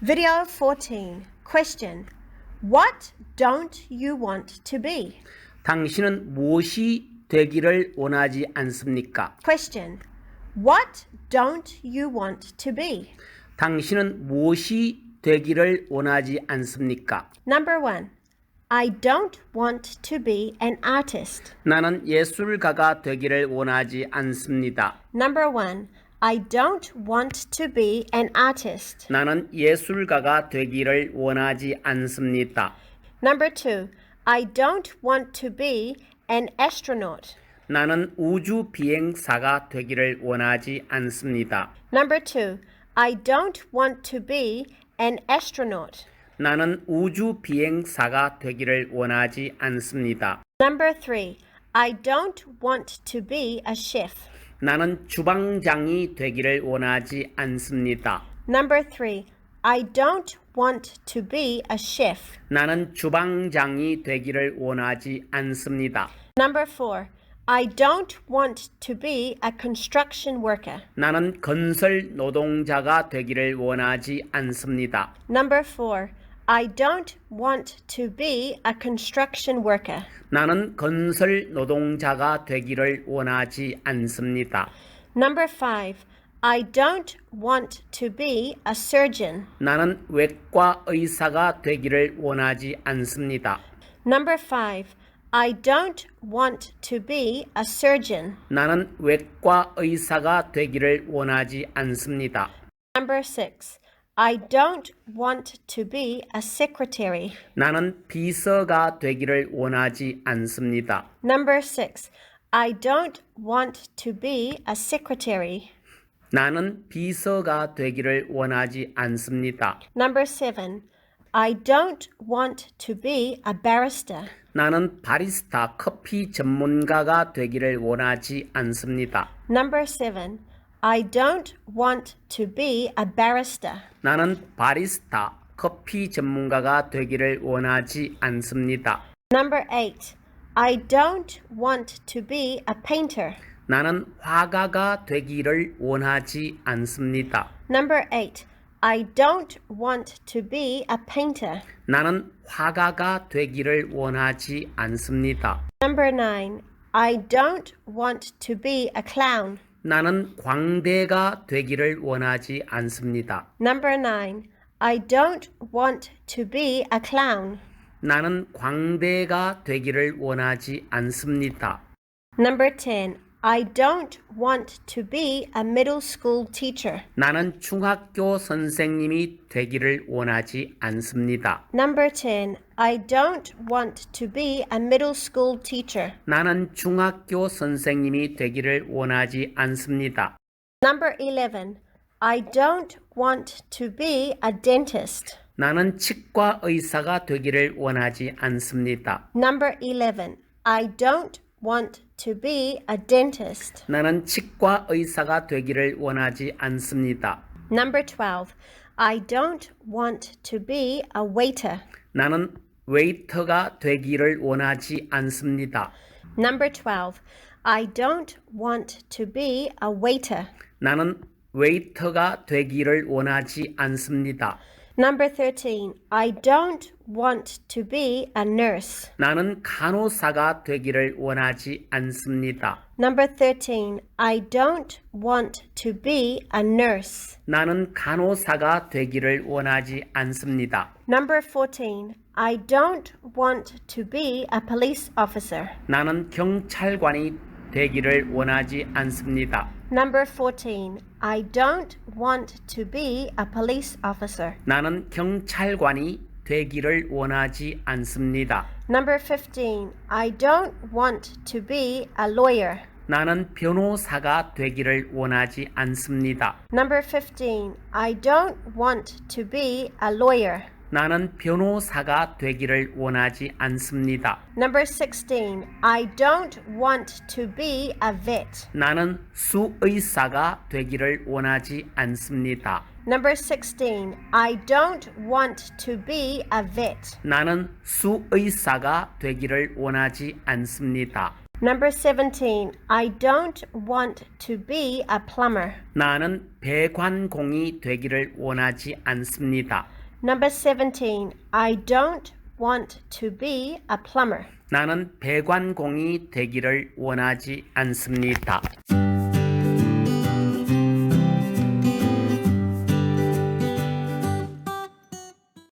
Video 14. Question. What don't you want to be? 당신은 무엇이 되기를 원하지 않습니까? Question. What don't you want to be? 당신은 무엇이 되기를 원하지 않습니까? Number 1. I don't want to be an artist. 나는 예술가가 되기를 원하지 않습니다. Number 1. I don't want to be an artist. 나는 예술가가 되기를 원하지 않습니다. Number 2. I don't want to be an astronaut. 나는 우주 비행사가 되기를 원하지 않습니다. Number 2. I don't want to be an astronaut. 나는 우주 비행사가 되기를 원하지 않습니다. Number 3. I don't want to be a chef. 나는 주방장이 되기를 원하지 않습니다. Number 3. I don't want to be a chef. 나는 주방장이 되기를 원하지 않습니다. Number 4. I don't want to be a construction worker. 나는 건설 노동자가 되기를 원하지 않습니다. Number 4. I don't want to be a construction worker. 나는 건설 노동자가 되기를 원하지 않습니다. Number 5. I don't want to be a surgeon. 나는 외과 의사가 되기를 원하지 않습니다. Number 5. I don't want to be a surgeon. 나는 외과 의사가 되기를 원하지 않습니다. Number 6. I don't want to be a secretary. 나는 비서가 되기를 원하지 않습니다. Number 6. I don't want to be a secretary. 나는 비서가 되기를 원하지 않습니다. Number 7. I don't want to be a barrister. 나는 바리스타 커피 전문가가 되기를 원하지 않습니다. Number 7. I don't want to be a barrister. 나는 바리스타 커피 전문가가 되기를 원하지 않습니다. Number 8. I don't want to be a painter. 나는 화가가 되기를 원하지 않습니다. Number 8. I don't want to be a painter. 나는 화가가 되기를 원하지 않습니다. Number 9. I don't want to be a clown. 나는 광대가 되기를 원하지 않습니다. Number 9. I don't want to be a clown. 나는 광대가 되기를 원하지 않습니다. Number 10. I don't want to be a middle school teacher. 나는 중학교 선생님이 되기를 원하지 않습니다. Number 10. I don't want to be a middle school teacher. 나는 중학교 선생님이 되기를 원하지 않습니다. Number 11. I don't want to be a dentist. 나는 치과 의사가 되기를 원하지 않습니다. Number 11. I don't want to be a dentist. 나는 치과 의사가 되기를 원하지 않습니다. Number 12. I don't want to be a waiter. 나는 웨이터가 되기를 원하지 않습니다. Number 12. I don't want to be a waiter. 나는 웨이터가 되기를 원하지 않습니다. Number 13. I don't want to be a nurse. 나는 간호사가 되기를 원하지 않습니다. Number 13. I don't want to be a nurse. 나는 간호사가 되기를 원하지 않습니다. Number 14. I don't want to be a police officer. 나는 경찰관이 되기를 원하지 않습니다. Number 14. I don't want to be a police officer. 나는 경찰관이 되기를 원하지 않습니다. Number 15. I don't want to be a lawyer. 나는 변호사가 되기를 원하지 않습니다. Number 15. I don't want to be a lawyer. 나는 변호사가 되기를 원하지 않습니다. Number 16. I don't want to be a vet. 나는 수의사가 되기를 원하지 않습니다. Number 16. I don't want to be a vet. 나는 수의사가 되기를 원하지 않습니다. Number 17. I don't want to be a plumber. 나는 배관공이 되기를 원하지 않습니다. Number 17. I don't want to be a plumber. 나는 배관공이 되기를 원하지 않습니다.